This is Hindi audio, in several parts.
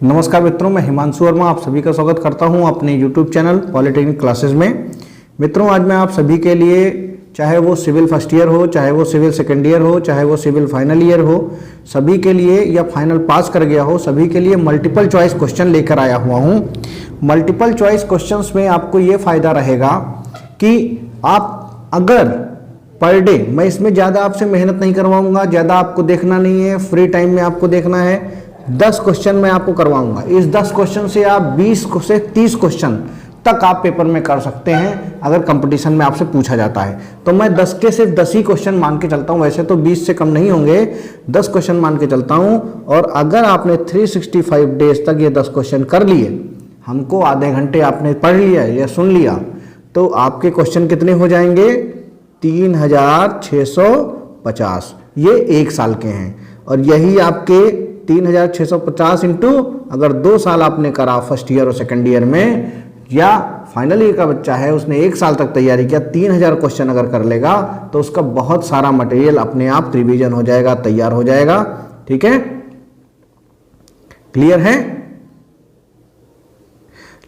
नमस्कार मित्रों, मैं हिमांशु वर्मा आप सभी का स्वागत करता हूं अपने YouTube चैनल पॉलिटेक्निक क्लासेस में। मित्रों, आज मैं आप सभी के लिए, चाहे वो सिविल फर्स्ट ईयर हो, चाहे वो सिविल सेकेंड ईयर हो, चाहे वो सिविल फाइनल ईयर हो, सभी के लिए, या फाइनल पास कर गया हो, सभी के लिए मल्टीपल चॉइस क्वेश्चन लेकर आया हुआ हूँ। मल्टीपल चॉइस क्वेश्चंस में आपको ये फायदा रहेगा कि आप अगर पर डे, मैं इसमें ज़्यादा आपसे मेहनत नहीं करवाऊंगा, ज़्यादा आपको देखना नहीं है, फ्री टाइम में आपको देखना है। 10 क्वेश्चन मैं आपको करवाऊंगा। इस 10 क्वेश्चन से आप 20 से 30 क्वेश्चन तक आप पेपर में कर सकते हैं अगर कंपटीशन में आपसे पूछा जाता है। तो मैं 10 के सिर्फ 10 ही क्वेश्चन मान के चलता हूं, वैसे तो 20 से कम नहीं होंगे, 10 क्वेश्चन मान के चलता हूं। और अगर आपने 365 डेज तक ये 10 क्वेश्चन कर लिए, हमको आधे घंटे आपने पढ़ लिया या सुन लिया, तो आपके क्वेश्चन कितने हो जाएंगे? 3650। ये 1 साल के हैं। और यही आपके 3650 इंटू अगर 2 साल आपने करा फर्स्ट ईयर और सेकेंड ईयर में, या फाइनल ईयर का बच्चा है उसने 1 साल तक तैयारी किया, 3000 क्वेश्चन अगर कर लेगा तो उसका बहुत सारा मटेरियल अपने आप रिवीजन हो जाएगा, तैयार हो जाएगा। ठीक है, क्लियर है?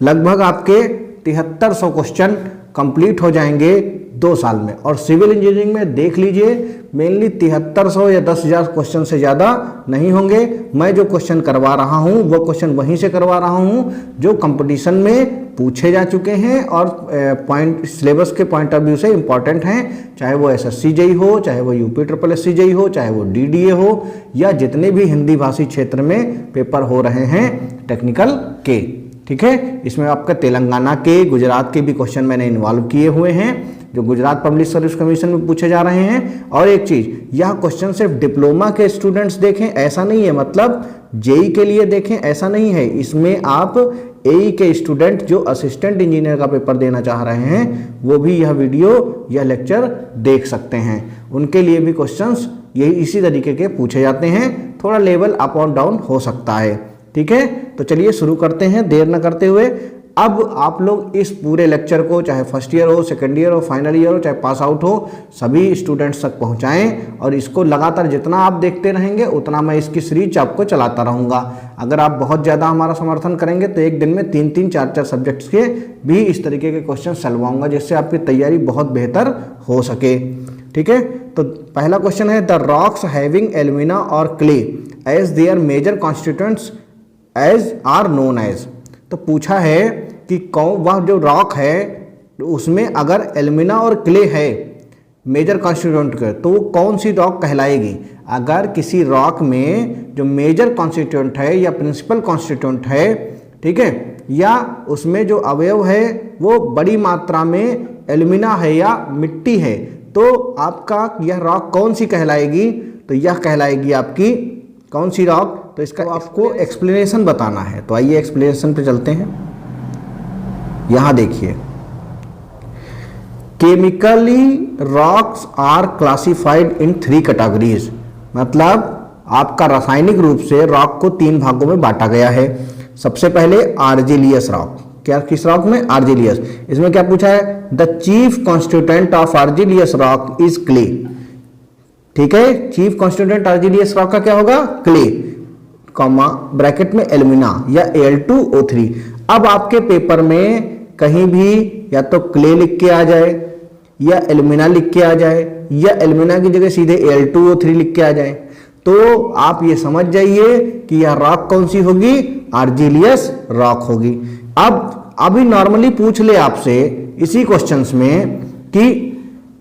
लगभग आपके 7300 क्वेश्चन कंप्लीट हो जाएंगे 2 साल में। और सिविल इंजीनियरिंग में देख लीजिए, मेनली 7300 या 10,000 क्वेश्चन से ज़्यादा नहीं होंगे। मैं जो क्वेश्चन करवा रहा हूँ वो क्वेश्चन वहीं से करवा रहा हूँ जो कंपटीशन में पूछे जा चुके हैं और पॉइंट सिलेबस के पॉइंट ऑफ व्यू से इंपॉर्टेंट हैं। चाहे वो SSC JEE हो, चाहे वो UP SSC JEE हो, चाहे वो DDA हो, या जितने भी हिंदी भाषी क्षेत्र में पेपर हो रहे हैं टेक्निकल के। ठीक है, इसमें आपका तेलंगाना के, गुजरात के भी क्वेश्चन मैंने इन्वॉल्व किए हुए हैं जो गुजरात पब्लिक सर्विस कमीशन में पूछे जा रहे हैं। और एक चीज, यह क्वेश्चन सिर्फ डिप्लोमा के स्टूडेंट्स देखें ऐसा नहीं है, मतलब जेई के लिए देखें ऐसा नहीं है। इसमें आप एई के स्टूडेंट जो असिस्टेंट इंजीनियर का पेपर देना चाह रहे हैं वो भी यह वीडियो, यह लेक्चर देख सकते हैं। उनके लिए भी क्वेश्चंस यही इसी तरीके के पूछे जाते हैं, थोड़ा लेवल अप और डाउन हो सकता है। ठीक है, तो चलिए शुरू करते हैं देर न करते हुए। अब आप लोग इस पूरे लेक्चर को, चाहे फर्स्ट ईयर हो, सेकेंड ईयर हो, फाइनल ईयर हो, चाहे पास आउट हो, सभी स्टूडेंट्स तक पहुंचाएं। और इसको लगातार जितना आप देखते रहेंगे उतना मैं इसकी सीरीज आपको चलाता रहूँगा। अगर आप बहुत ज़्यादा हमारा समर्थन करेंगे तो एक दिन में 3-3, 4-4 सब्जेक्ट्स के भी इस तरीके के क्वेश्चन चलवाऊँगा, जिससे आपकी तैयारी बहुत बेहतर हो सके। ठीक है, तो पहला क्वेश्चन है, द रॉक्स हैविंग एल्यूमिना और clay as their major constituents as are known as. तो पूछा है कि कौन वह जो रॉक है उसमें अगर एल्यूमिना और क्ले है मेजर कॉन्स्टिट्यूएंट के, तो वो कौन सी रॉक कहलाएगी। अगर किसी रॉक में जो मेजर कॉन्स्टिट्यूएंट है या प्रिंसिपल कॉन्स्टिट्यूएंट है, ठीक है, या उसमें जो अवयव है वो बड़ी मात्रा में एल्यूमिना है या मिट्टी है, तो आपका यह रॉक कौन सी कहलाएगी? तो यह कहलाएगी आपकी कौन सी रॉक? तो इसका आपको एक्सप्लेनेशन बताना है। तो आइए एक्सप्लेनेशन पे चलते हैं। यहां देखिए, chemically rocks are classified in 3 categories. मतलब आपका रासायनिक रूप से रॉक को 3 भागों में बांटा गया है। सबसे पहले आर्जिलियस रॉक। क्या, किस रॉक में? आर्जिलियस। इसमें क्या पूछा है? The chief constituent of argillaceous rock is clay. ठीक है, चीफ कॉन्स्टिट्यूएंट आर्जिलियस रॉक का क्या होगा? क्ले, कॉमा ब्रैकेट में एल्यूमिना या Al2O3। अब आपके पेपर में कहीं भी या तो क्ले लिख के आ जाए या एल्यूमिना लिख के आ जाए, या एल्यूमिना की जगह सीधे Al2O3 लिख के आ जाए, तो आप ये समझ जाइए कि यह रॉक कौन सी होगी? आर्जिलियस रॉक होगी। अब अभी नॉर्मली पूछ ले आपसे इसी क्वेश्चंस में कि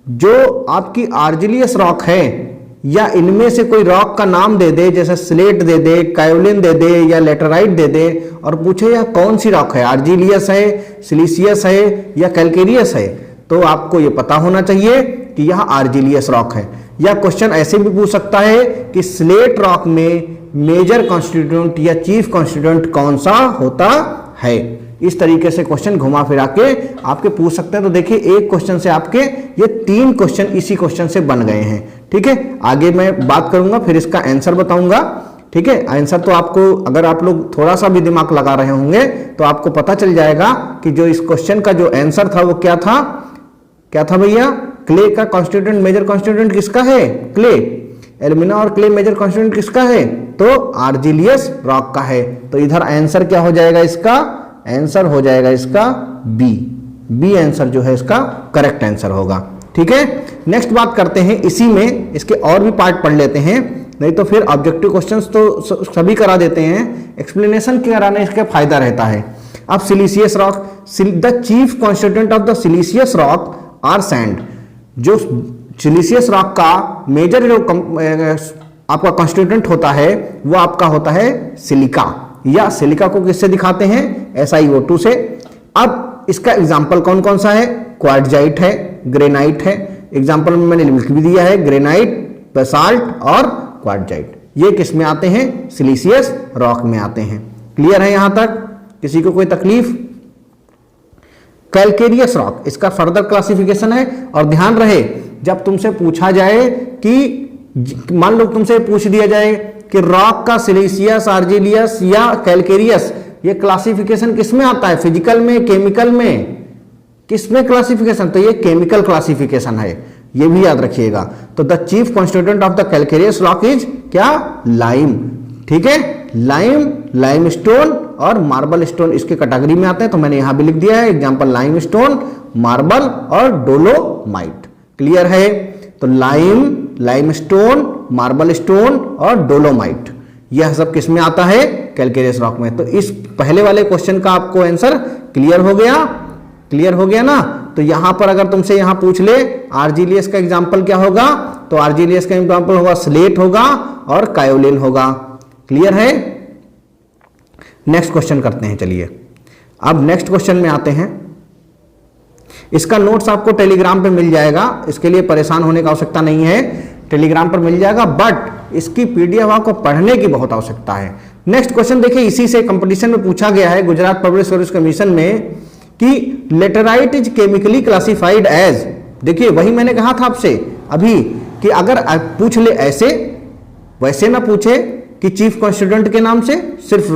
जो आपकी आर्जिलियस रॉक है, या इनमें से कोई रॉक का नाम दे दे, जैसे स्लेट दे दे, कायोलिन दे दे, या लेटराइट दे दे, और पूछे यह कौन सी रॉक है, आर्जिलियस है, सिलिसियस है, या कैलकेरियस है, तो आपको यह पता होना चाहिए कि यह आर्जिलियस रॉक है। या क्वेश्चन ऐसे भी पूछ सकता है कि स्लेट रॉक में मेजर कॉन्स्टिट्यूएंट या चीफ कॉन्स्टिट्यूएंट कौन सा होता है। इस तरीके से क्वेश्चन घुमा फिरा के आपके पूछ सकते हैं। तो देखिए, एक क्वेश्चन से आपके ये 3 क्वेश्चन इसी क्वेश्चन से बन गए हैं। ठीक है, आगे मैं बात करूंगा, फिर इसका आंसर बताऊंगा। ठीक है, आंसर तो आपको, अगर आप लोग थोड़ा सा भी दिमाग लगा रहे होंगे तो आपको पता चल जाएगा कि जो इस क्वेश्चन का जो आंसर था वो क्या था भैया? क्ले का कॉन्स्टिट्यूएंट, मेजर कॉन्स्टिट्यूएंट किसका है? क्ले। एल्यूमिना और क्ले मेजर कॉन्स्टिट्यूएंट किसका है? तो आर्जिलियस रॉक का है। तो इधर आंसर क्या हो जाएगा इसका? आंसर हो जाएगा इसका बी आंसर जो है इसका करेक्ट आंसर होगा। ठीक है, नेक्स्ट बात करते हैं, इसी में इसके और भी पार्ट पढ़ लेते हैं, नहीं तो फिर ऑब्जेक्टिव क्वेश्चंस तो सभी करा देते हैं, एक्सप्लेनेशन कराने इसका फायदा रहता है। अब siliceous rock, the chief constituent of the siliceous rock are sand. जो सिलिशियस रॉक का मेजर जो आपका कॉन्स्टिट्यूएंट होता है वो आपका होता है सिलिका, या सिलिका को किससे दिखाते हैं? SiO2 से। अब इसका एग्जाम्पल कौन कौन सा है? क्वार्टजाइट है, ग्रेनाइट है, एग्जाम्पल में मैंने लिख भी दिया है, ग्रेनाइट, बेसाल्ट और क्वार्टजाइट। ये किस में आते हैं? सिलिशियस रॉक में आते हैं। क्लियर है यहां तक? किसी को कोई तकलीफ? कैलकेरियस रॉक, इसका फर्दर क्लासिफिकेशन है। और ध्यान रहे, जब तुमसे पूछा जाए कि मान लो तुमसे पूछ दिया जाए कि रॉक का सिलिशियस, आर्जिलियस या कैलकेरियस, ये क्लासिफिकेशन किस में आता है? फिजिकल में, केमिकल में, किस में क्लासिफिकेशन? तो ये केमिकल क्लासिफिकेशन है, ये भी याद रखिएगा। तो the chief constituent of the calcareous rock is क्या? लाइम। ठीक है, लाइम, लाइमस्टोन और मार्बल स्टोन इसके कैटेगरी में आते हैं, तो मैंने यहां भी लिख दिया है एग्जांपल, लाइमस्टोन, मार्बल और डोलोमाइट। क्लियर है? तो लाइम, लाइमस्टोन, मार्बल स्टोन और डोलोमाइट, यह सब किस में आता है? कैलकेरियस रॉक में। तो इस पहले वाले क्वेश्चन का आपको आंसर क्लियर हो गया? क्लियर हो गया ना? तो यहां पर अगर तुमसे यहां पूछ ले आर्जिलियस का एग्जांपल क्या होगा, तो आर्जिलियस का एग्जांपल होगा स्लेट होगा और कायोलिन होगा। क्लियर है? नेक्स्ट क्वेश्चन करते हैं, चलिए अब नेक्स्ट क्वेश्चन में आते हैं। इसका नोट्स आपको टेलीग्राम पे मिल जाएगा, इसके लिए परेशान होने की आवश्यकता नहीं है, टेलीग्राम पर मिल जाएगा, बट इसकी पीडीएफ आपको पढ़ने की बहुत आवश्यकता है। नेक्स्ट क्वेश्चन देखिए, इसी से कंपटीशन में पूछा गया है गुजरात पब्लिक सर्विस कमीशन में कि laterite is chemically classified as. देखिए वही मैंने कहा था आपसे अभी कि अगर पूछ ले ऐसे, वैसे ना पूछे कि चीफ कॉन्स्टिट्यूएंट के नाम से, सिर्फ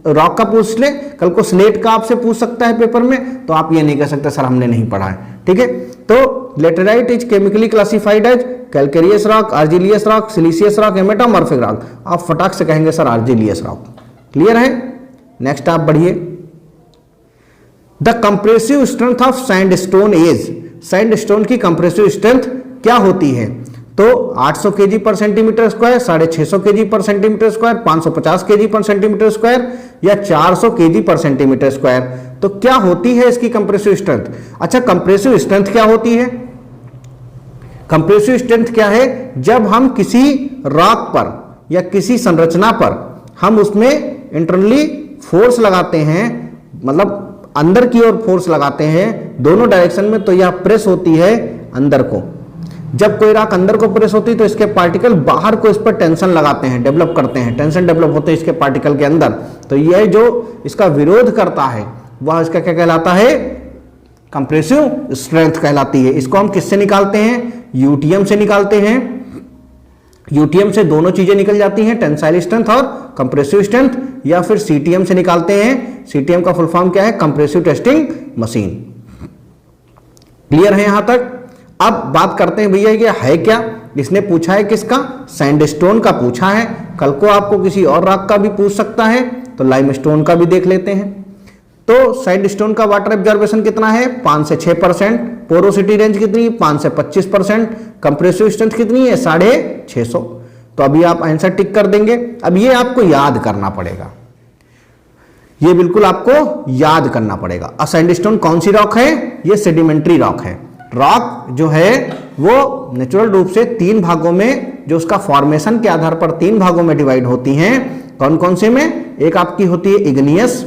रॉक का पूछ ले, कल को स्लेट का आपसे पूछ सकता है पेपर में, तो आप ये नहीं कह सकते सर हमने नहीं पढ़ा है। ठीक है, तो laterite is chemically classified as calcareous rock, argillaceous rock, siliceous rock, metamorphic rock. आप फटाक से कहेंगे सर आर्जिलियस रॉक। क्लियर है? नेक्स्ट आप बढ़िए। The compressive strength of sandstone is, sandstone की कंप्रेसिव स्ट्रेंथ क्या होती है? तो 800 kg per centimetre square, 650 kg per centimetre square, 550 kg per centimetre square या 400 kg पर सेंटीमीटर स्क्वायर। तो क्या होती है इसकी कंप्रेसिव स्ट्रेंथ? अच्छा, कंप्रेसिव स्ट्रेंथ क्या होती है? कंप्रेसिव स्ट्रेंथ क्या है? जब हम किसी रॉक पर या किसी संरचना पर हम उसमें इंटरनली फोर्स लगाते हैं, मतलब अंदर की ओर फोर्स लगाते हैं दोनों डायरेक्शन में, तो यह प्रेस होती है अंदर को। जब कोई रॉक अंदर को प्रेस होती है तो इसके पार्टिकल बाहर को इस पर टेंशन लगाते हैं, डेवलप करते हैं, टेंशन डेवलप होते हैं इसके पार्टिकल के अंदर। तो यह जो इसका विरोध करता है वह इसका क्या कहलाता है? कंप्रेसिव स्ट्रेंथ कहलाती है। इसको हम किससे निकालते हैं? यूटीएम से निकालते हैं। यूटीएम से दोनों चीजें निकल जाती हैं, टेंसाइल स्ट्रेंथ और कंप्रेसिव स्ट्रेंथ, या फिर सीटीएम से निकालते हैं। सीटीएम का फुल फॉर्म क्या है? Compressive testing machine. क्लियर है यहां तक? अब बात करते हैं भैया ये है क्या? इसने पूछा है किसका? सैंडस्टोन का पूछा है। कल को आपको किसी और रॉक का भी पूछ सकता है, तो लाइमस्टोन का भी देख लेते हैं। तो सैंडस्टोन का वाटर एब्जॉर्बेशन कितना है? 5 से 6%। पोरोसिटी रेंज कितनी? 5 से 25%। कंप्रेसिव स्ट्रेंथ कितनी है? 650। तो अभी आप आंसर टिक कर देंगे। अब ये आपको याद करना पड़ेगा, ये बिल्कुल आपको याद करना पड़ेगा। सैंडस्टोन कौन सी रॉक है? ये सेडिमेंट्री रॉक है। रॉक जो है वो नेचुरल रूप से 3 भागों में, जो उसका फॉर्मेशन के आधार पर 3 भागों में डिवाइड होती हैं। कौन कौन से में? एक आपकी होती है इग्नियस,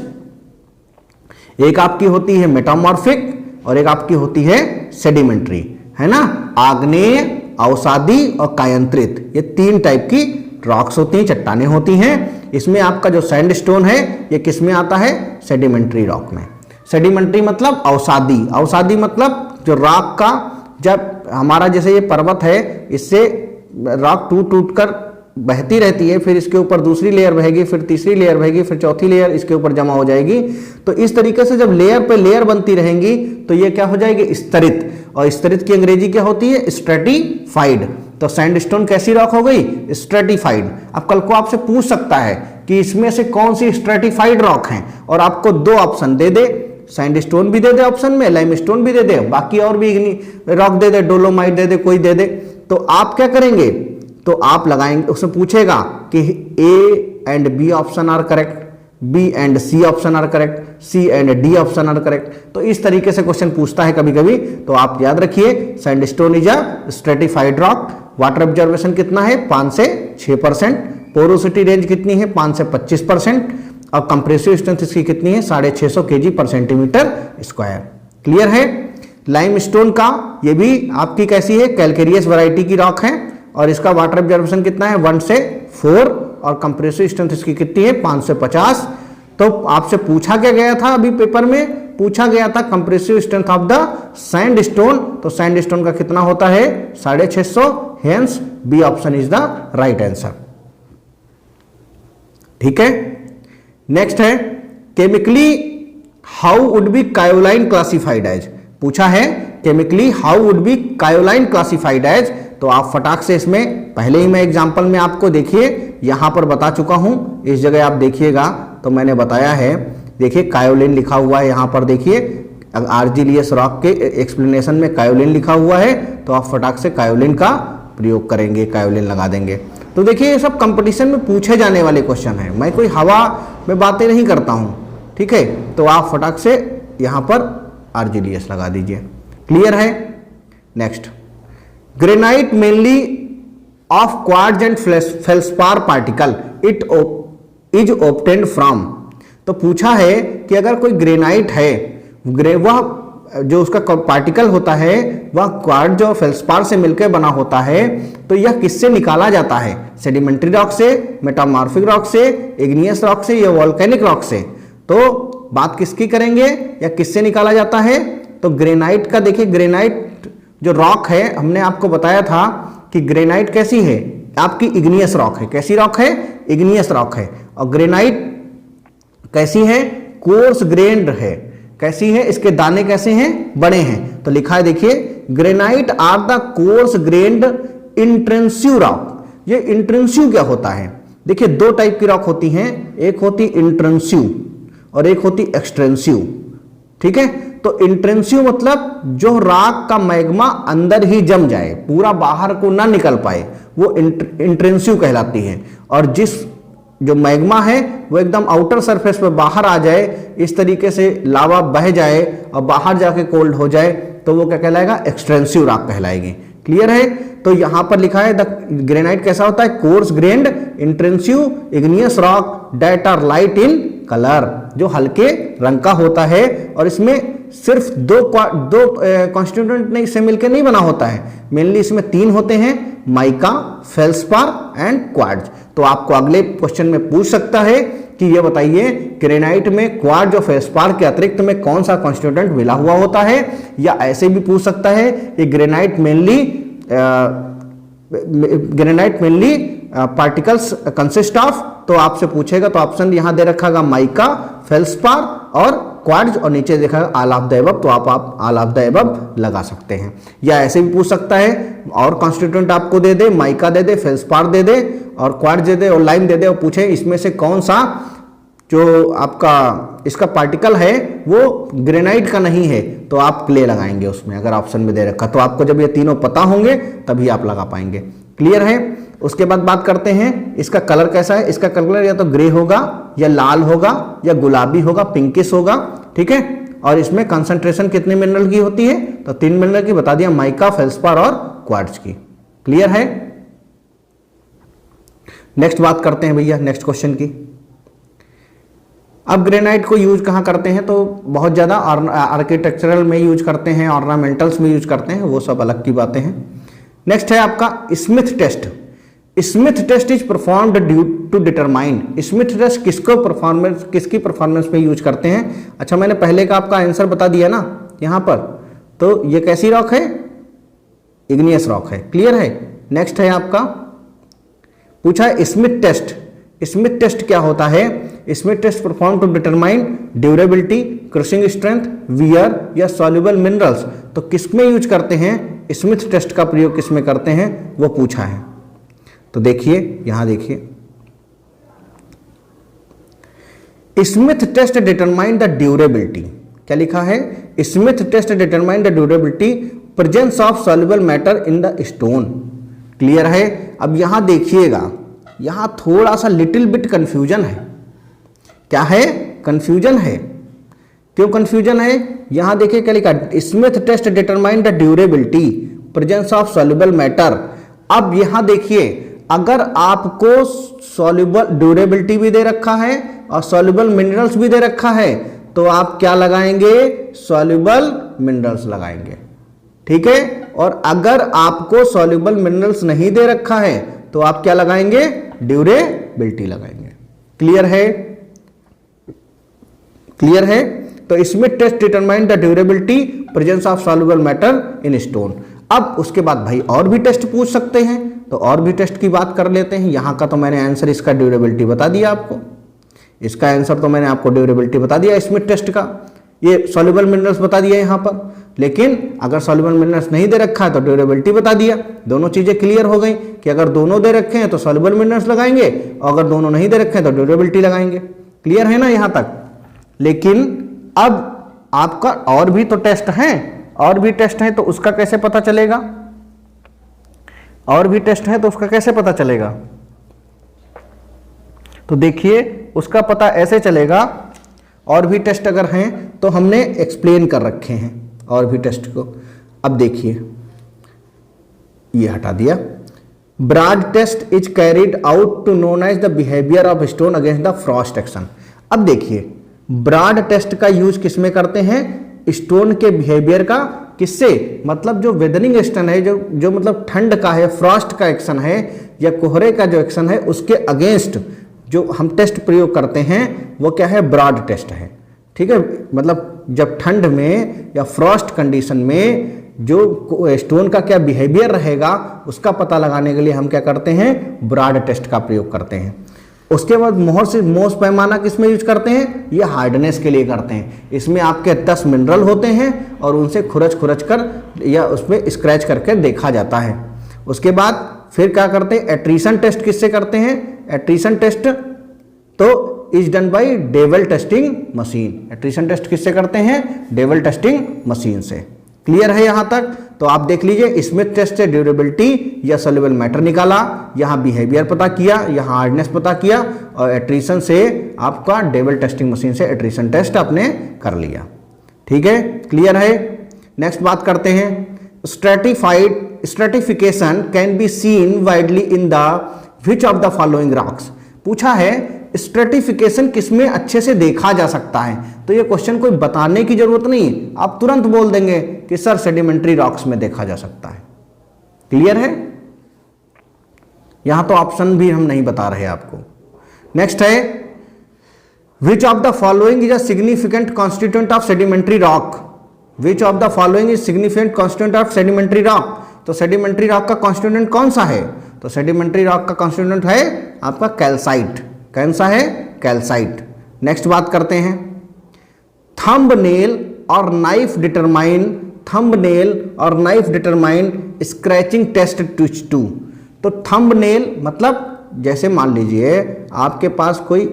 एक आपकी होती है मेटामॉर्फिक और एक आपकी होती है सेडिमेंट्री, है ना? आग्नेय, अवसादी और कायांतरित, ये 3 टाइप की रॉक्स होती हैं, चट्टानें होती हैं। इसमें आपका जो सैंडस्टोन है ये किस में आता है? सेडिमेंट्री रॉक में। सेडिमेंट्री मतलब अवसादी, अवसादी मतलब जो रॉक का, जब हमारा जैसे ये पर्वत है इससे रॉक टूट टूट कर बहती रहती है, फिर इसके ऊपर दूसरी लेयर बहेगी, फिर तीसरी लेयर बहेगी, फिर चौथी लेयर इसके ऊपर जमा हो जाएगी। तो इस तरीके से जब लेयर पे लेयर बनती रहेंगी तो ये क्या हो जाएगी, स्तरित। और स्तरित की अंग्रेजी क्या होती है, स्ट्रेटिफाइड। तो सैंडस्टोन कैसी रॉक हो गई, स्ट्रेटिफाइड। अब कल को आपसे पूछ सकता है कि इसमें से कौन सी स्ट्रेटिफाइड रॉक है, और आपको दो ऑप्शन दे दे, सैंडस्टोन भी दे दे ऑप्शन में, लाइमस्टोन भी दे दे, बाकी और भी रॉक दे दे, डोलोमाइट दे दे, कोई दे दे, तो आप क्या करेंगे, तो आप लगाएंगे, उसमें पूछेगा कि A and B option are correct, B and C option are correct, C and D option are correct. तो इस तरीके से क्वेश्चन पूछता है कभी कभी। तो आप याद रखिए, sandstone is a stratified rock. Water observation कितना है, 5 से 6%। पोरोसिटी रेंज कितनी है, 5 से 25%। और कंप्रेसिव स्ट्रेंथ इसकी कितनी है, 650 kg per centimetre square. Clear है। लाइमस्टोन का ये भी आपकी कैसी है, कैलकेरियस वैरायटी की रॉक है, और इसका वाटर ऑब्जर्वेशन कितना है, 1 से 4, और कंप्रेसिव स्ट्रेंथ इसकी कितनी है, 5 से 50। तो आपसे पूछा क्या गया था, अभी पेपर में पूछा गया था compressive strength of the sandstone. तो सैंडस्टोन का कितना होता है, 650, hence B option is the right answer. ठीक है। नेक्स्ट है, chemically how would be kaolin classified as. पूछा है chemically how would be kaolin classified as. तो आप फटाक से इसमें पहले ही मैं एग्जांपल में आपको देखिए यहां पर बता चुका हूं, इस जगह आप देखिएगा तो मैंने बताया है। देखिए कायोलिन लिखा हुआ है यहां पर, देखिए आर्जिलियस रॉक के एक्सप्लेनेशन में कायोलिन लिखा हुआ है, तो आप फटाक से कायोलिन का प्रयोग करेंगे, कायोलिन लगा देंगे। तो देखिए ये सब कंपटीशन में पूछे जाने वाले क्वेश्चन है, मैं कोई हवा में बातें नहीं करता हूं। ठीक है, तो आप फटाक से यहां पर आर्जिलियस लगा दीजिए। क्लियर है। Next, granite mainly of quartz and feldspar particle it is obtained from. तो पूछा है कि अगर कोई ग्रेनाइट है, वह जो उसका पार्टिकल होता है वह क्वार्ट्ज और फेल्सपार से मिलकर बना होता है, तो यह किससे निकाला जाता है, सेडिमेंट्री रॉक से, मेटामॉर्फिक रॉक से, इग्नियस रॉक से या वोल्केनिक रॉक से। तो बात किसकी करेंगे, या किससे निकाला जाता है, तो ग्रेनाइट का। देखिए ग्रेनाइट जो रॉक है, हमने आपको बताया था कि ग्रेनाइट कैसी है, आपकी इग्नियस रॉक है। कैसी रॉक है, इग्नियस रॉक है। और ग्रेनाइट कैसी है, कोर्स ग्रेन्ड है। कैसी है, इसके दाने कैसे हैं, बड़े हैं। तो लिखा है देखिए, granite are the coarse grained intrusive rock. ये इंट्रेंसिव क्या होता है, देखिए दो टाइप की रॉक होती हैं, एक होती इंट्रेंसिव और एक होती एक्सट्रेंसिव। ठीक है, तो इंट्रेंसिव मतलब जो रॉक का मैग्मा अंदर ही जम जाए, पूरा बाहर को ना निकल पाए, वो इंट्रेंसिव कहलाती है। और जिस जो मैग्मा है वो एकदम आउटर सरफेस पे बाहर आ जाए, इस तरीके से लावा बह जाए और बाहर जाके कोल्ड हो जाए, तो वो क्या कहलाएगा, एक्सट्रेंसिव रॉक कहलाएगी। क्लियर है। तो यहां पर लिखा है द ग्रेनाइट कैसा होता है, coarse grained intrusive igneous rock that are light in colour, जो हल्के रंग का होता है। और इसमें सिर्फ दो कॉन्स्टिट्यूएंट नहीं से मिलकर नहीं बना होता है, मेनली इसमें 3 होते हैं, माइका, फेल्सपार एंड क्वार्ट्ज। तो आपको अगले क्वेश्चन में पूछ सकता है कि ये बताइए ग्रेनाइट में क्वार्ट्ज और फेल्सपार के अतिरिक्त में कौन सा कॉन्स्टिट्यूएंट मिला हुआ होता है। या ऐसे भी पूछ सकता है कि granite mainly particles consist of. तो आपसे पूछेगा तो ऑप्शन यहां दे रखा माइका, फेल्सपार और क्वार्ट्ज, और नीचे देखा ऑल ऑफ द अबव, तो आप ऑल ऑफ द अबव लगा सकते हैं। या ऐसे भी पूछ सकता है और कॉन्स्टिट्यूएंट आपको दे दे, माइका दे दे, फेल्सपार दे दे और क्वार्ट्ज दे दे और लाइम दे दे, और पूछे इसमें से कौन सा जो आपका इसका पार्टिकल है वो ग्रेनाइट का नहीं है, तो आप क्ले लगाएंगे उसमें, अगर ऑप्शन में दे रखा। तो आपको जब ये तीनों पता होंगे तभी आप लगा पाएंगे। क्लियर है। उसके बाद बात करते हैं इसका कलर कैसा है। इसका कलर या तो ग्रे होगा या लाल होगा या गुलाबी होगा, पिंकिश होगा। ठीक है। और इसमें कंसंट्रेशन कितने मिनरल की होती है, तो 3 मिनरल की बता दिया, माइका, फेल्सपार और क्वार्ट्ज की। क्लियर है। नेक्स्ट बात करते हैं भैया नेक्स्ट क्वेश्चन की। अब ग्रेनाइट को यूज कहाँ करते हैं, तो बहुत ज़्यादा आर्किटेक्चरल में यूज करते हैं, ऑर्नामेंटल्स में यूज करते हैं, वो सब अलग की बातें हैं। नेक्स्ट है आपका Smith test. Smith test is performed due to determine. Smith test किसकी परफॉर्मेंस में यूज करते हैं। अच्छा, मैंने पहले का आपका आंसर बता दिया ना यहाँ पर। तो ये कैसी रॉक है, इग्नियस रॉक है। क्लियर है। नेक्स्ट है आपका पूछा है स्मिथ टेस्ट। स्मिथ टेस्ट क्या होता है? Smith test perform to determine durability, crushing strength, wear या सॉल्युबल मिनरल्स। तो किसमें यूज करते हैं? स्मिथ टेस्ट का प्रयोग किसमें करते हैं वो पूछा है। तो देखिए यहां देखिए, Smith test determine the durability. क्या लिखा है? Smith test determine the durability presence of soluble matter in the stone. Clear है? अब यहां देखिएगा, यहां थोड़ा सा लिटिल बिट कंफ्यूजन है। क्या है? कंफ्यूजन है। क्यों कंफ्यूजन है? यहां देखिए क्या लिखा, Smith test determine the durability presence of soluble matter. अब यहां देखिए, अगर आपको सॉल्युबल ड्यूरेबिलिटी भी दे रखा है और सॉल्युबल मिनरल्स भी दे रखा है, तो आप क्या लगाएंगे? सॉल्युबल मिनरल्स लगाएंगे। ठीक है? और अगर आपको सॉल्युबल मिनरल्स नहीं दे रखा है तो आप क्या लगाएंगे? ड्यूरेबिलिटी लगाएंगे। क्लियर है? क्लियर है? तो Smith test determine the durability presence of soluble matter in stone. अब उसके बाद भाई और भी टेस्ट पूछ सकते हैं, तो और भी टेस्ट की बात कर लेते हैं। यहां का तो मैंने आंसर इसका ड्यूरेबिलिटी बता दिया आपको, इसका आंसर तो मैंने आपको ड्यूरेबिलिटी बता दिया स्मिथ टेस्ट का, ये सॉल्युबल मिनरल्स बता दिया यहां पर। लेकिन अगर सॉल्युबल मिनरल्स नहीं दे रखा है तो ड्यूरेबिलिटी बता दिया। दोनों चीजें क्लियर हो गई कि अगर दोनों दे रखे हैं तो सॉल्युबल मिनरल्स लगाएंगे और अगर दोनों नहीं दे रखे हैं तो ड्यूरेबिलिटी लगाएंगे। क्लियर है ना यहां तक? लेकिन अब आपका और भी तो टेस्ट हैं, और भी टेस्ट हैं, तो उसका कैसे पता चलेगा? और भी टेस्ट है तो उसका कैसे पता चलेगा? तो देखिए उसका पता ऐसे चलेगा, और भी टेस्ट अगर हैं तो हमने एक्सप्लेन कर रखे हैं और भी टेस्ट को। अब देखिए, ये हटा दिया। Brard test is carried out to know as the behaviour of stone against the frost action. अब देखिए, ब्राड टेस्ट का यूज किसमें करते हैं? स्टोन के बिहेवियर का। किससे? मतलब जो वेदरिंग एक्शन है, जो मतलब ठंड का है, फ्रॉस्ट का एक्शन है या कोहरे का जो एक्शन है, उसके अगेंस्ट जो हम टेस्ट प्रयोग करते हैं वो क्या है? ब्राड टेस्ट है। ठीक है? मतलब जब ठंड में या फ्रॉस्ट कंडीशन में जो स्टोन का क्या बिहेवियर रहेगा उसका पता लगाने के लिए हम क्या करते हैं? ब्राड टेस्ट का प्रयोग करते हैं। उसके बाद मोहर से मोस पैमाना किसमें यूज करते हैं? ये हार्डनेस के लिए करते हैं। इसमें आपके 10 मिनरल होते हैं और उनसे खुरच कर या उसमें स्क्रैच करके देखा जाता है। उसके बाद फिर क्या करते हैं? एट्रीशन टेस्ट किससे करते हैं? एट्रीशन टेस्ट तो is done by Deval testing machine. Attrition test किससे करते हैं? डेवल टेस्टिंग मशीन से। क्लियर है यहां तक? तो आप देख लीजिए, स्मिथ टेस्ट से ड्यूरेबिलिटी या सॉल्युबल मैटर निकाला, यहां बिहेवियर पता किया, यहां हार्डनेस पता किया, और एट्रीशन से आपका डेवल टेस्टिंग मशीन से एट्रीशन टेस्ट आपने कर लिया। ठीक है? क्लियर है? नेक्स्ट बात करते हैं, stratification can be seen widely in the which of the following rocks. पूछा है स्ट्रेटिफिकेशन किसमें अच्छे से देखा जा सकता है? तो ये क्वेश्चन कोई बताने की जरूरत नहीं, आप तुरंत बोल देंगे कि सर सेडिमेंट्री रॉक्स में देखा जा सकता है। क्लियर है? यहां तो ऑप्शन भी हम नहीं बता रहे आपको। नेक्स्ट है, विच of the following is a significant constituent of sedimentary rock. Which of the following is significant constituent of sedimentary rock. तो सेडिमेंट्री रॉक का कॉन्स्टिट्यूएंट कौन सा है? तो सेडिमेंट्री रॉक का कॉन्स्टिट्यूएंट है आपका कैल्साइट। कौन सा है? कैल्साइट। नेक्स्ट बात करते हैं, थंबनेल और नाइफ डिटरमाइन, थंबनेल और knife determine scratching test twitch to. तो थंबनेल मतलब जैसे मान लीजिए आपके पास कोई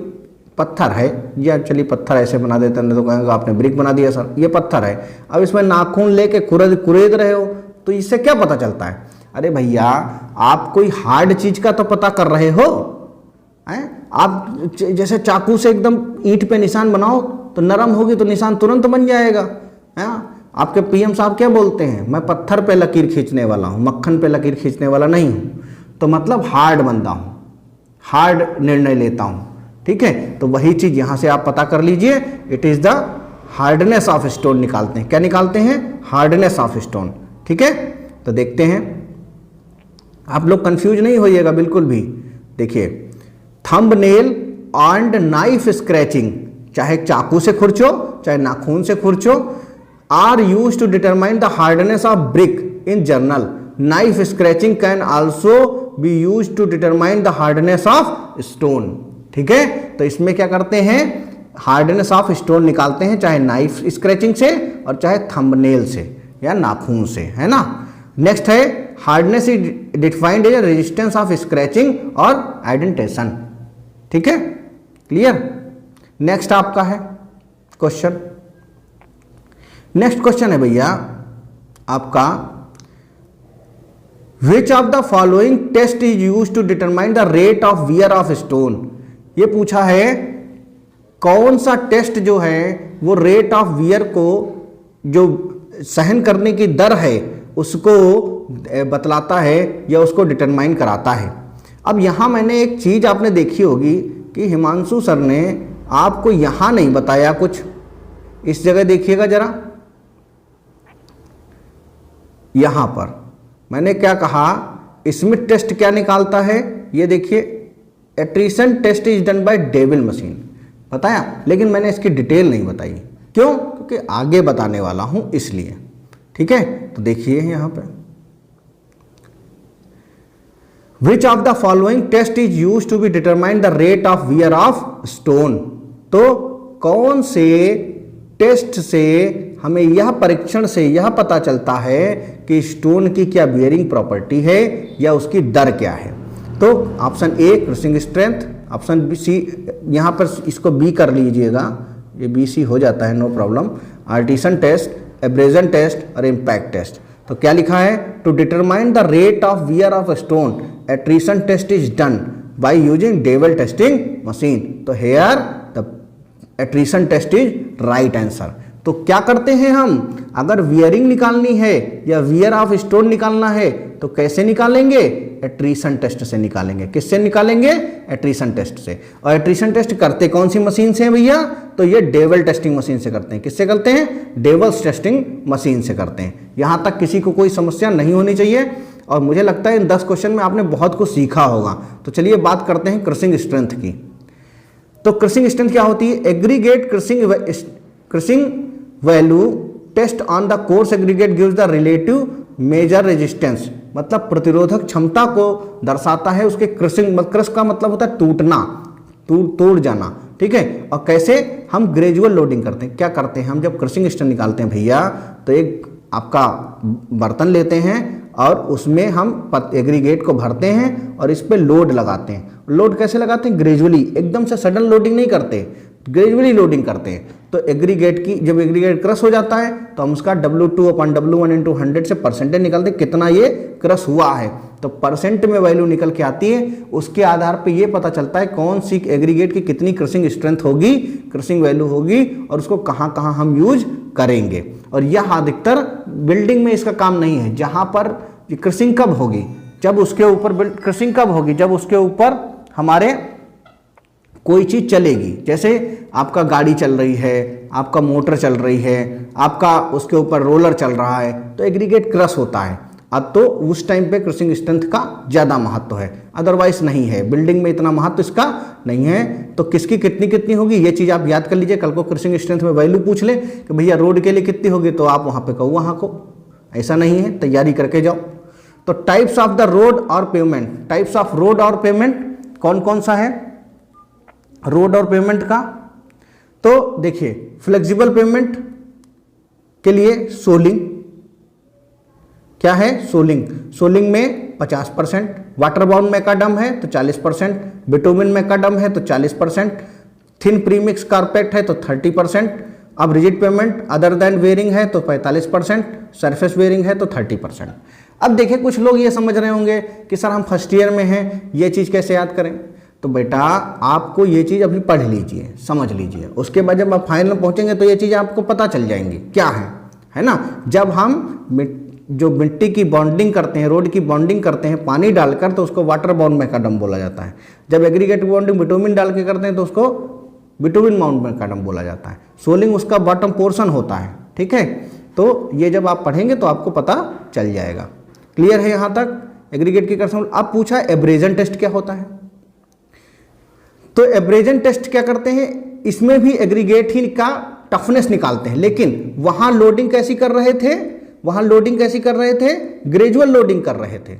पत्थर है, या चलिए पत्थर ऐसे बना देते हैं तो कहेंगे आपने ब्रिक बना दिया सर। ये पत्थर है, अब इसमें नाखून लेके कुरेद रहे हो तो इससे क्या पता चलता है? अरे भैया, आप कोई हार्ड चीज का तो पता कर रहे हो हैं? आप जैसे चाकू से एकदम ईंट पे निशान बनाओ तो नरम होगी तो निशान तुरंत बन जाएगा है। आपके पीएम साहब क्या बोलते हैं? मैं पत्थर पे लकीर खींचने वाला हूं, मक्खन पे लकीर खींचने वाला नहीं हूं। तो मतलब हार्ड बंदा हूं, हार्ड निर्णय लेता हूं। ठीक है? तो वही चीज यहां से आप पता कर लीजिए, it is the hardness of stone निकालते हैं। क्या निकालते हैं? Hardness of stone. ठीक है? तो देखते हैं, आप लोग कंफ्यूज नहीं होइएगा बिल्कुल भी। देखिए, थंबनेल एंड नाइफ स्क्रैचिंग, चाहे चाकू से खुरचो चाहे नाखून से खुरचो, are used to determine the hardness of brick in general. Knife scratching can also be use to determine the hardness of stone. ठीक है, तो इसमें क्या करते हैं, हार्डनेस ऑफ स्टोन निकालते हैं, चाहे नाइफ स्क्रैचिंग से और चाहे थंबनेल से या नाखून से, है ना। नेक्स्ट है hardness is defined as resistance of scratching और एडेंटेशन। ठीक है, क्लियर। नेक्स्ट आपका है क्वेश्चन, नेक्स्ट क्वेश्चन है भैया आपका, which of the following test is use to determine the rate of wear of stone. ये पूछा है कौन सा टेस्ट जो है वो रेट ऑफ वियर को, जो सहन करने की दर है उसको बतलाता है या उसको डिटरमाइन कराता है। अब यहां मैंने एक चीज आपने देखी होगी कि हिमांशु सर ने आपको यहां नहीं बताया कुछ, इस जगह देखिएगा जरा, यहां पर मैंने क्या कहा, स्मिथ टेस्ट क्या निकालता है, ये देखिए, attrition test is done by Deval machine, बताया, लेकिन मैंने इसकी डिटेल नहीं बताई, क्यों, क्योंकि आगे बताने वाला हूं इसलिए। ठीक है, तो देखिए यहां पे, which of the following test is use to be determine the rate of wear of stone. तो कौन से टेस्ट से हमें यह परीक्षण से यह पता चलता है कि स्टोन की क्या बियरिंग प्रॉपर्टी है या उसकी दर क्या है। तो option A crushing strength, option B C, यहाँ पर इसको बी कर लीजिएगा, ये बी सी हो जाता है, no problem, attrition test, abrasion test और इम्पैक्ट टेस्ट। तो क्या लिखा है, to determine the rate of wear of stone attrition test is done by using Deval testing machine. तो here the attrition test is right answer. तो क्या करते हैं हम, अगर वियरिंग निकालनी है या वियर ऑफ स्टोन निकालना है तो कैसे निकालेंगे, एट्रिशन टेस्ट से निकालेंगे। किससे निकालेंगे, एट्रिशन टेस्ट से। और एट्रिशन टेस्ट करते कौन सी मशीन से हैं भैया, तो ये डेविल टेस्टिंग मशीन से करते हैं। किससे करते हैं, डेविल्स टेस्टिंग मशीन से करते हैं। यहां तक किसी को कोई समस्या नहीं होनी चाहिए, और मुझे लगता है इन 10 क्वेश्चन में आपने बहुत कुछ सीखा होगा। तो चलिए बात करते हैं क्रशिंग स्ट्रेंथ की। तो क्रशिंग स्ट्रेंथ क्या होती है, aggregate crushing value test on the coarse aggregate gives the relative measure resistance, मतलब प्रतिरोधक क्षमता को दर्शाता है उसके क्रशिंग, क्रश का मतलब होता है टूटना, तोड़ जाना। ठीक है, और कैसे हम ग्रेजुअल लोडिंग करते हैं, क्या करते हैं हम जब क्रशिंग स्ट्रेंथ निकालते हैं भैया, तो एक आपका बर्तन लेते हैं और उसमें हम एग्रीगेट को भरते हैं और इस पे लोड लगाते हैं। लोड कैसे लगाते हैं, ग्रेजुअली, एकदम से सडन लोडिंग नहीं करते, ग्रेजुअली लोडिंग करते हैं। तो एग्रीगेट की जब एग्रीगेट क्रश हो जाता है तो हम उसका W2/W1 × 100 से परसेंटेज निकालते हैं, कितना ये क्रश हुआ है। तो परसेंट में वैल्यू निकल के आती है, उसके आधार पे ये पता चलता है कौन सी एग्रीगेट की कितनी क्रशिंग स्ट्रेंथ होगी, क्रशिंग वैल्यू होगी, और उसको कहाँ कहाँ हम यूज करेंगे। और यह अधिकतर बिल्डिंग में इसका काम नहीं है, जहाँ पर क्रशिंग कब होगी, जब उसके ऊपर क्रशिंग कब होगी, जब उसके ऊपर हमारे कोई चीज चलेगी, जैसे आपका गाड़ी चल रही है, आपका मोटर चल रही है, आपका उसके ऊपर रोलर चल रहा है, तो एग्रीगेट क्रश होता है। अब तो उस टाइम पे क्रशिंग स्ट्रेंथ का ज़्यादा महत्व है, अदरवाइज नहीं है, बिल्डिंग में इतना महत्व इसका नहीं है। तो किसकी कितनी कितनी होगी ये चीज़ आप याद कर लीजिए, कल को क्रशिंग स्ट्रेंथ में वैल्यू पूछ ले कि भैया रोड के लिए कितनी होगी, तो आप वहाँ पे कहो वहाँ को, ऐसा नहीं है, तैयारी करके जाओ। तो टाइप्स ऑफ द रोड और पेमेंट, टाइप्स ऑफ रोड और पेमेंट कौन कौन सा है रोड और पेमेंट का, तो देखिए फ्लेक्सिबल पेमेंट के लिए सोलिंग, क्या है सोलिंग, सोलिंग में 50%, वाटर बाउंड मैकाडम है तो 40%, बिटुमिन मैकाडम है तो 40%, थिन प्रीमिक्स कारपेट है तो 30%, अब rigid payment other than wearing है तो 45%, सरफेस वेयरिंग है तो 30%। अब देखिए कुछ लोग ये समझ रहे होंगे कि सर हम फर्स्ट ईयर में हैं, ये चीज़ कैसे याद करें। तो बेटा आपको ये चीज़ अभी पढ़ लीजिए, समझ लीजिए, उसके बाद जब आप फाइनल में पहुंचेंगे तो ये चीज़ आपको पता चल जाएंगी क्या है ना। जब हम जो मिट्टी की बॉन्डिंग करते हैं, रोड की बॉन्डिंग करते हैं पानी डालकर, तो उसको वाटर बाउंड मैकाडम बोला जाता है। जब एग्रीगेट बॉन्डिंग बिटुमिन डाल के करते हैं तो उसको बिटुमिन बाउंड मैकाडम बोला जाता है। सोलिंग उसका बॉटम पोर्शन होता है, ठीक है। तो ये जब आप पढ़ेंगे तो आपको पता चल जाएगा। क्लियर है यहाँ तक एग्रीगेट की कर्सम। अब पूछा एब्रेजन टेस्ट क्या होता है, तो एब्रेजन टेस्ट क्या करते हैं, इसमें भी एग्रीगेट ही का टफनेस निकालते हैं, लेकिन वहां लोडिंग कैसी कर रहे थे, वहां लोडिंग कैसी कर रहे थे, ग्रेजुअल लोडिंग कर रहे थे,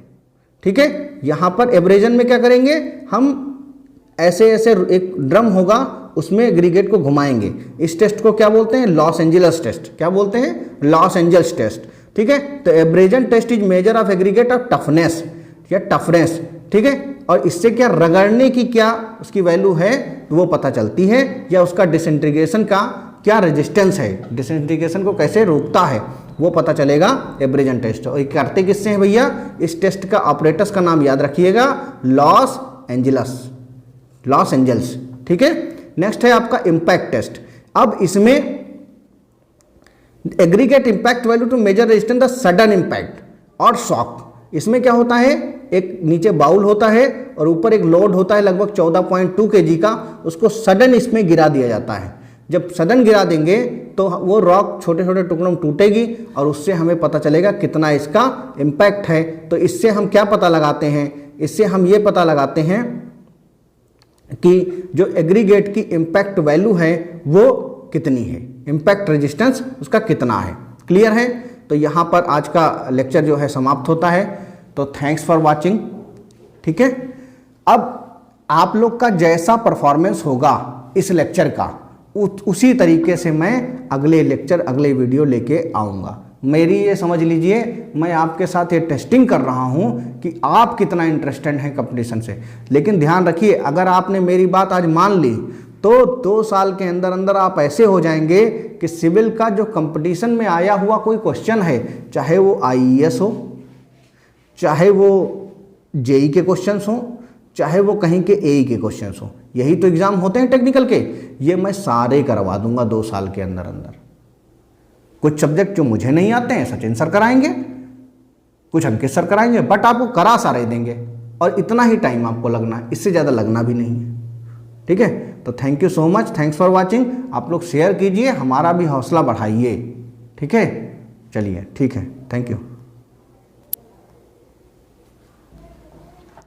ठीक है। यहाँ पर एब्रेजन में क्या करेंगे, हम ऐसे ऐसे एक ड्रम होगा उसमें एग्रीगेट को घुमाएंगे। इस टेस्ट को क्या बोलते हैं, लॉस एंजल्स टेस्ट। क्या बोलते हैं, लॉस एंजल्स टेस्ट, ठीक है। तो abrasion test is measure of aggregate of toughness या टफनेस, ठीक है। और इससे क्या रगड़ने की क्या उसकी वैल्यू है वो पता चलती है, या उसका डिसइंटीग्रेशन का क्या रेजिस्टेंस है, डिसइंटीग्रेशन को कैसे रोकता है वो पता चलेगा एब्रेजन टेस्ट। और ये करते किससे हैं भैया, इस टेस्ट का ऑपरेटर्स का नाम याद रखिएगा, लॉस एंजल्स, लॉस एंजल्स, ठीक है। नेक्स्ट है आपका इंपैक्ट टेस्ट। अब इसमें aggregate impact value to measure resistance the sudden impact और शॉक। इसमें क्या होता है, एक नीचे बाउल होता है और ऊपर एक लोड होता है लगभग 14.2 kg का, उसको सडन इसमें गिरा दिया जाता है। जब सडन गिरा देंगे तो वो रॉक छोटे छोटे टुकड़ों में टूटेगी और उससे हमें पता चलेगा कितना इसका इम्पैक्ट है। तो इससे हम क्या पता लगाते हैं, इससे हम ये पता लगाते हैं कि जो एग्रीगेट की इम्पैक्ट वैल्यू है वो कितनी है, इम्पैक्ट रेजिस्टेंस उसका कितना है। क्लियर है। तो यहाँ पर आज का लेक्चर जो है समाप्त होता है। तो थैंक्स फॉर वाचिंग, ठीक है। अब आप लोग का जैसा परफॉर्मेंस होगा इस लेक्चर का उसी तरीके से मैं अगले लेक्चर अगले वीडियो लेके आऊँगा। मेरी ये समझ लीजिए मैं आपके साथ ये टेस्टिंग कर रहा हूँ कि आप कितना इंटरेस्टेड हैं कंपटीशन से। लेकिन ध्यान रखिए, अगर आपने मेरी बात आज मान ली तो 2 साल के अंदर अंदर आप ऐसे हो जाएंगे कि सिविल का जो कंपटीशन में आया हुआ कोई क्वेश्चन है, चाहे वो आईएएस हो, चाहे वो जेई के क्वेश्चंस हो, चाहे वो कहीं के एई के क्वेश्चंस हो, यही तो एग्जाम होते हैं टेक्निकल के, ये मैं सारे करवा दूंगा 2 साल के अंदर अंदर। कुछ सब्जेक्ट जो मुझे नहीं आते हैं सचिन सर कराएंगे, कुछ अंकित सर कराएंगे, बट आपको करा सारे देंगे और इतना ही टाइम आपको लगना है, इससे ज़्यादा लगना भी नहीं है, ठीक है। तो thank you so much, thanks for watching. आप लोग शेयर कीजिए, हमारा भी हौसला बढ़ाइए, ठीक है। चलिए ठीक है, थैंक यू।